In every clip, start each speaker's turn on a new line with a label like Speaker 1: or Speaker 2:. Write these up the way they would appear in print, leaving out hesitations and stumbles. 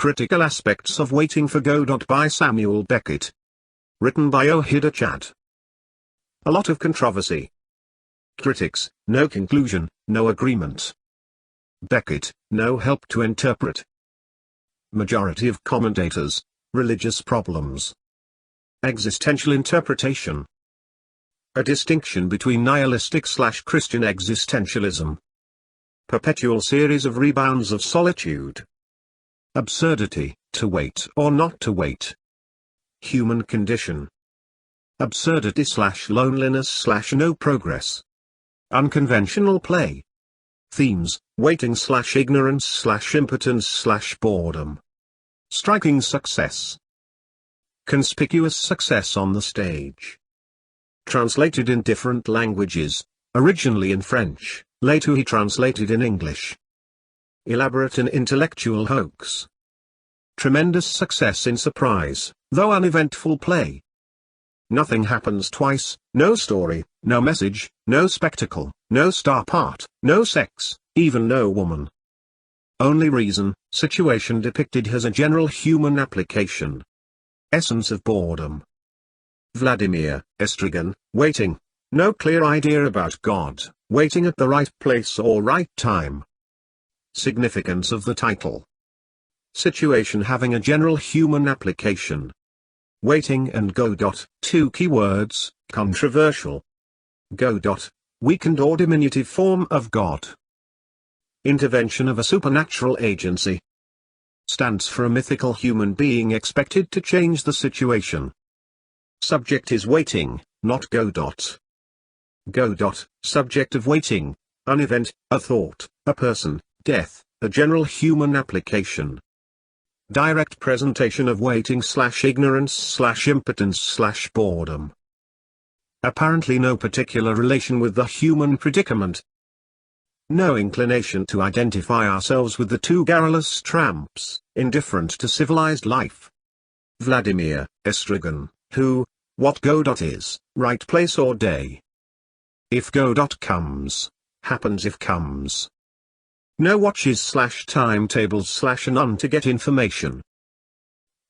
Speaker 1: Critical Aspects of Waiting for Godot by Samuel Beckett. Written by Ohidur. A lot of controversy. Critics, no conclusion, no agreement. Beckett, no help to interpret. Majority of commentators, religious problems. Existential interpretation. A distinction between nihilistic/Christian existentialism. Perpetual series of rebounds of solitude. Absurdity, to wait or not to wait. Human condition. Absurdity/loneliness/no progress. Unconventional play. Themes, waiting/ignorance/impotence/boredom. Striking success. Conspicuous success on the stage. Translated in different languages, originally in French, later he translated in English. Elaborate and intellectual hoax. Tremendous success in surprise, though uneventful play. Nothing happens twice, no story, no message, no spectacle, no star part, no sex, even no woman. Only reason, situation depicted has a general human application. Essence of boredom. Vladimir, Estrigan, waiting. No clear idea about God, waiting at the right place or right time. Significance of the title. Situation having a general human application. Waiting and Godot, two keywords, controversial. Godot, weakened or diminutive form of God. Intervention of a supernatural agency. Stands for a mythical human being expected to change the situation. Subject is waiting, not Godot. Godot, subject of waiting, an event, a thought, a person, death, a general human application. Direct presentation of waiting/ignorance/impotence/boredom. Apparently no particular relation with the human predicament. No inclination to identify ourselves with the two garrulous tramps, indifferent to civilized life. Vladimir, Estrigan, who, what Godot is, right place or day. If Godot comes, happens if comes. No watches/timetables/none to get information.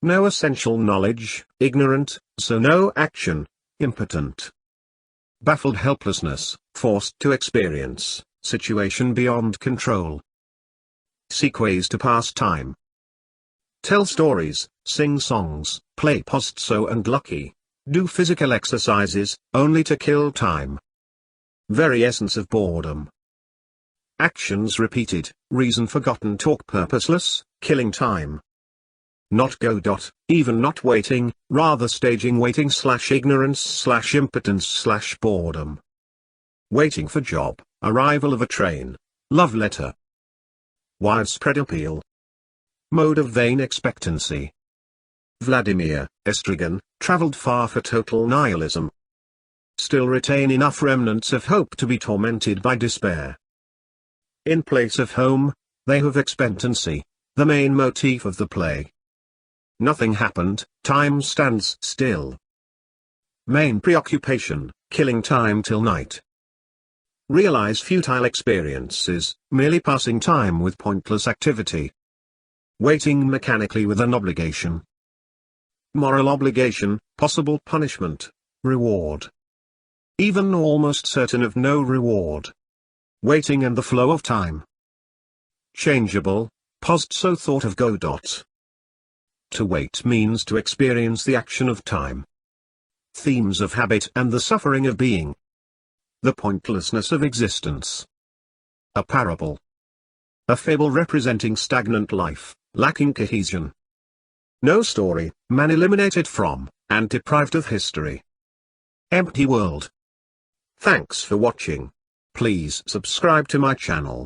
Speaker 1: No essential knowledge, ignorant, so no action, impotent. Baffled helplessness, forced to experience, situation beyond control. Seek ways to pass time. Tell stories, sing songs, play post-so and lucky, do physical exercises, only to kill time. Very essence of boredom. Actions repeated, reason forgotten, talk purposeless, killing time. Not Godot, even not waiting, rather staging waiting/ignorance/impotence/boredom. Waiting for job, arrival of a train, love letter. Widespread appeal. Mode of vain expectancy. Vladimir, Estrigan, traveled far for total nihilism. Still retain enough remnants of hope to be tormented by despair. In place of home, they have expectancy, the main motif of the play. Nothing happened, time stands still. Main preoccupation, killing time till night. Realize futile experiences, merely passing time with pointless activity. Waiting mechanically with an obligation. Moral obligation, possible punishment, reward. Even almost certain of no reward. Waiting and the flow of time. Changeable, post-so thought of Godot. To wait means to experience the action of time. Themes of habit and the suffering of being. The pointlessness of existence. A parable. A fable representing stagnant life, lacking cohesion. No story, man eliminated from, and deprived of history. Empty world. Thanks for watching. Please subscribe to my channel.